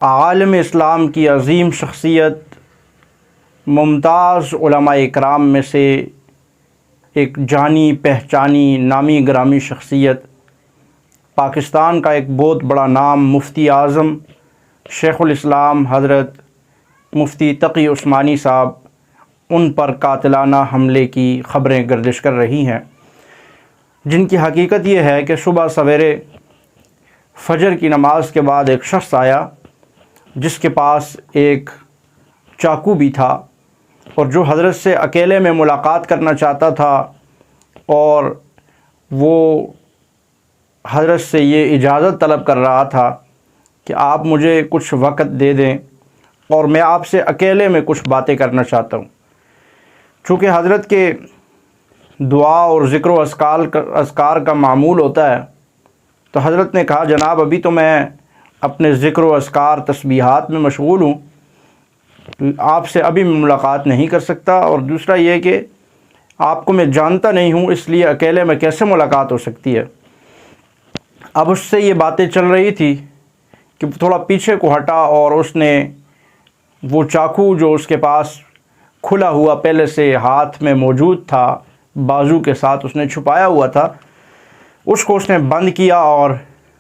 عالم اسلام کی عظیم شخصیت، ممتاز علماء اکرام میں سے ایک جانی پہچانی نامی گرامی شخصیت، پاکستان کا ایک بہت بڑا نام مفتی اعظم شیخ الاسلام حضرت مفتی تقی عثمانی صاحب، ان پر قاتلانہ حملے کی خبریں گردش کر رہی ہیں، جن کی حقیقت یہ ہے کہ صبح سویرے فجر کی نماز کے بعد ایک شخص آیا جس کے پاس ایک چاقو بھی تھا، اور جو حضرت سے اکیلے میں ملاقات کرنا چاہتا تھا، اور وہ حضرت سے یہ اجازت طلب کر رہا تھا کہ آپ مجھے کچھ وقت دے دیں اور میں آپ سے اکیلے میں کچھ باتیں کرنا چاہتا ہوں۔ چونکہ حضرت کے دعا اور ذکر و اذکار کا معمول ہوتا ہے، تو حضرت نے کہا جناب ابھی تو میں اپنے ذکر و اذکار تسبیحات میں مشغول ہوں، آپ سے ابھی میں ملاقات نہیں کر سکتا، اور دوسرا یہ کہ آپ کو میں جانتا نہیں ہوں، اس لیے اکیلے میں کیسے ملاقات ہو سکتی ہے۔ اب اس سے یہ باتیں چل رہی تھی کہ تھوڑا پیچھے کو ہٹا، اور اس نے وہ چاقو جو اس کے پاس کھلا ہوا پہلے سے ہاتھ میں موجود تھا، بازو کے ساتھ اس نے چھپایا ہوا تھا، اس کو اس نے بند کیا اور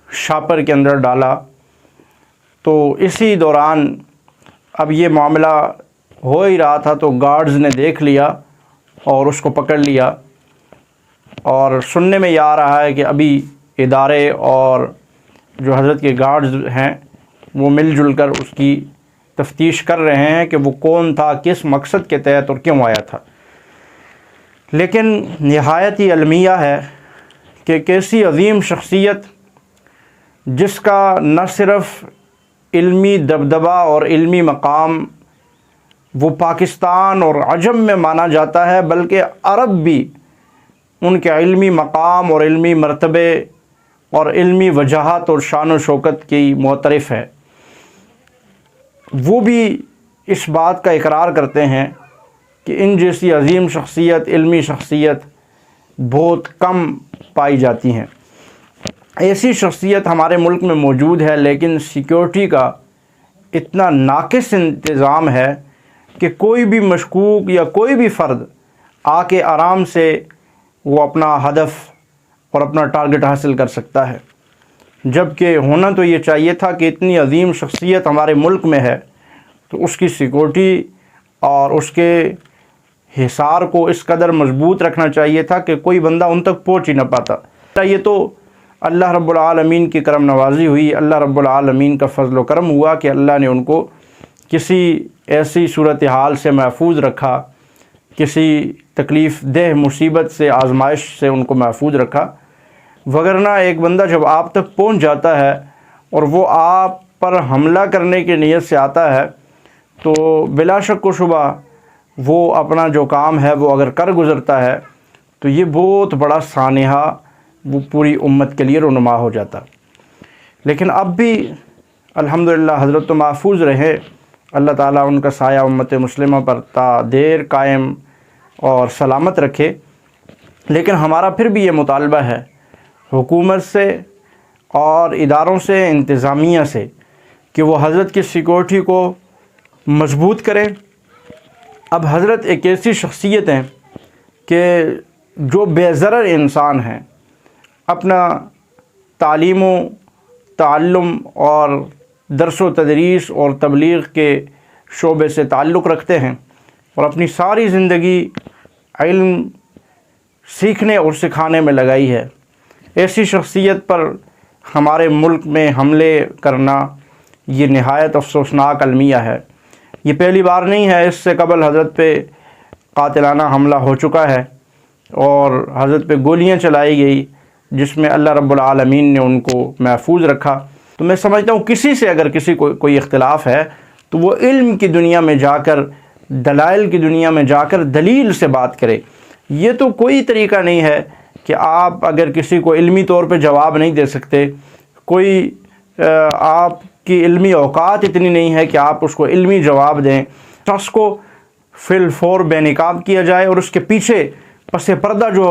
شاپر کے اندر ڈالا۔ تو اسی دوران اب یہ معاملہ ہو ہی رہا تھا تو گارڈز نے دیکھ لیا اور اس کو پکڑ لیا، اور سننے میں یہ آ رہا ہے کہ ابھی ادارے اور جو حضرت کے گارڈز ہیں وہ مل جل کر اس کی تفتیش کر رہے ہیں کہ وہ کون تھا، کس مقصد کے تحت اور کیوں آیا تھا۔ لیکن نہایت ہی المیہ ہے کہ کیسی عظیم شخصیت جس کا نہ صرف علمی دبدبہ اور علمی مقام وہ پاکستان اور عجم میں مانا جاتا ہے، بلکہ عرب بھی ان کے علمی مقام اور علمی مرتبے اور علمی وجاہت اور شان و شوکت کی معترف ہے۔ وہ بھی اس بات کا اقرار کرتے ہیں کہ ان جیسی عظیم شخصیت، علمی شخصیت بہت کم پائی جاتی ہیں۔ ایسی شخصیت ہمارے ملک میں موجود ہے، لیکن سیکیورٹی کا اتنا ناقص انتظام ہے کہ کوئی بھی مشکوک یا کوئی بھی فرد آ کے آرام سے وہ اپنا ہدف اور اپنا ٹارگٹ حاصل کر سکتا ہے، جبکہ ہونا تو یہ چاہیے تھا کہ اتنی عظیم شخصیت ہمارے ملک میں ہے تو اس کی سیکیورٹی اور اس کے حصار کو اس قدر مضبوط رکھنا چاہیے تھا کہ کوئی بندہ ان تک پہنچ ہی نہ پاتا۔ یہ تو اللہ رب العالمین کی کرم نوازی ہوئی، اللہ رب العالمین کا فضل و کرم ہوا کہ اللہ نے ان کو کسی ایسی صورتحال سے محفوظ رکھا، کسی تکلیف دہ مصیبت سے، آزمائش سے ان کو محفوظ رکھا، وگرنہ ایک بندہ جب آپ تک پہنچ جاتا ہے اور وہ آپ پر حملہ کرنے کی نیت سے آتا ہے تو بلا شک و شبہ وہ اپنا جو کام ہے وہ اگر کر گزرتا ہے تو یہ بہت بڑا سانحہ وہ پوری امت کے لیے رونما ہو جاتا۔ لیکن اب بھی الحمدللہ حضرت تو محفوظ رہے، اللہ تعالیٰ ان کا سایہ امت مسلمہ پر تا دیر قائم اور سلامت رکھے۔ لیکن ہمارا پھر بھی یہ مطالبہ ہے حکومت سے اور اداروں سے، انتظامیہ سے، کہ وہ حضرت کی سیکورٹی کو مضبوط کریں۔ اب حضرت ایک ایسی شخصیت ہیں کہ جو بے ضرر انسان ہیں، اپنا تعلیم و تعلم اور درس و تدریس اور تبلیغ کے شعبے سے تعلق رکھتے ہیں، اور اپنی ساری زندگی علم سیکھنے اور سکھانے میں لگائی ہے۔ ایسی شخصیت پر ہمارے ملک میں حملے کرنا یہ نہایت افسوسناک المیہ ہے۔ یہ پہلی بار نہیں ہے، اس سے قبل حضرت پہ قاتلانہ حملہ ہو چکا ہے اور حضرت پہ گولیاں چلائی گئی، جس میں اللہ رب العالمین نے ان کو محفوظ رکھا۔ تو میں سمجھتا ہوں کسی سے اگر کسی کو کوئی اختلاف ہے تو وہ علم کی دنیا میں جا کر، دلائل کی دنیا میں جا کر دلیل سے بات کرے۔ یہ تو کوئی طریقہ نہیں ہے کہ آپ اگر کسی کو علمی طور پہ جواب نہیں دے سکتے، کوئی آپ کی علمی اوقات اتنی نہیں ہے کہ آپ اس کو علمی جواب دیں، شخص کو فی الفور بے نقاب کیا جائے اور اس کے پیچھے پس پردہ جو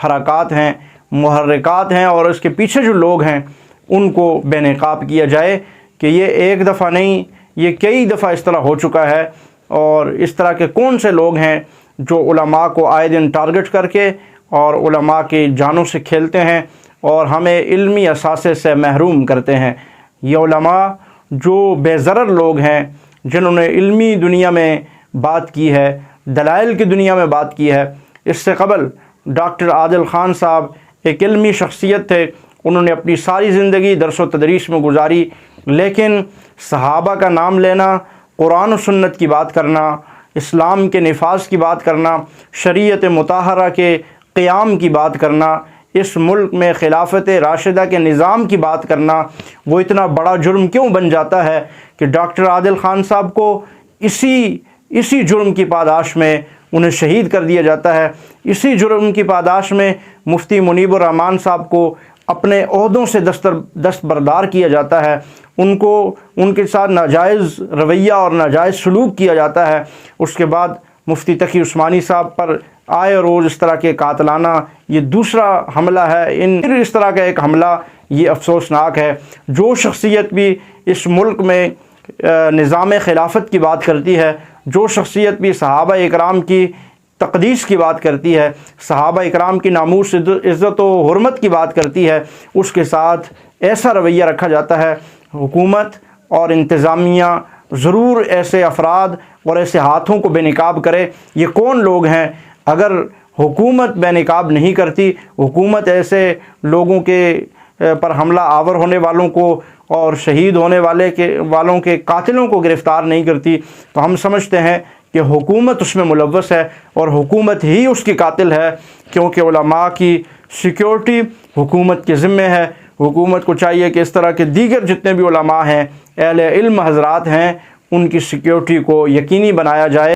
حرکات ہیں، محرکات ہیں، اور اس کے پیچھے جو لوگ ہیں ان کو بے نقاب کیا جائے کہ یہ ایک دفعہ نہیں، یہ کئی دفعہ اس طرح ہو چکا ہے، اور اس طرح کے کون سے لوگ ہیں جو علماء کو آئے دن ٹارگٹ کر کے اور علماء کی جانوں سے کھیلتے ہیں اور ہمیں علمی اثاثے سے محروم کرتے ہیں۔ یہ علماء جو بے ضرر لوگ ہیں، جنہوں نے علمی دنیا میں بات کی ہے، دلائل کی دنیا میں بات کی ہے۔ اس سے قبل ڈاکٹر عادل خان صاحب ایک علمی شخصیت تھے، انہوں نے اپنی ساری زندگی درس و تدریس میں گزاری، لیکن صحابہ کا نام لینا، قرآن و سنت کی بات کرنا، اسلام کے نفاذ کی بات کرنا، شریعت مطہرہ کے قیام کی بات کرنا، اس ملک میں خلافت راشدہ کے نظام کی بات کرنا، وہ اتنا بڑا جرم کیوں بن جاتا ہے کہ ڈاکٹر عادل خان صاحب کو اسی جرم کی پاداش میں انہیں شہید کر دیا جاتا ہے۔ اسی جرم کی پاداش میں مفتی منیب الرحمان صاحب کو اپنے عہدوں سے دستبردار کیا جاتا ہے، ان کے ساتھ ناجائز رویہ اور ناجائز سلوک کیا جاتا ہے۔ اس کے بعد مفتی تقی عثمانی صاحب پر آئے روز اس طرح کے قاتلانہ یہ دوسرا حملہ ہے۔ اس طرح کا ایک حملہ یہ افسوسناک ہے۔ جو شخصیت بھی اس ملک میں نظام خلافت کی بات کرتی ہے، جو شخصیت بھی صحابہ اکرام کی تقدیس کی بات کرتی ہے، صحابہ اکرام کی ناموس، عزت و حرمت کی بات کرتی ہے، اس کے ساتھ ایسا رویہ رکھا جاتا ہے۔ حکومت اور انتظامیہ ضرور ایسے افراد اور ایسے ہاتھوں کو بے نقاب کرے۔ یہ کون لوگ ہیں؟ اگر حکومت بے نقاب نہیں کرتی، حکومت ایسے لوگوں کے پر حملہ آور ہونے والوں کو اور شہید ہونے والوں کے قاتلوں کو گرفتار نہیں کرتی، تو ہم سمجھتے ہیں کہ حکومت اس میں ملوث ہے اور حکومت ہی اس کی قاتل ہے، کیونکہ علماء کی سیکیورٹی حکومت کے ذمہ ہے۔ حکومت کو چاہیے کہ اس طرح کے دیگر جتنے بھی علماء ہیں، اہل علم حضرات ہیں، ان کی سیکیورٹی کو یقینی بنایا جائے۔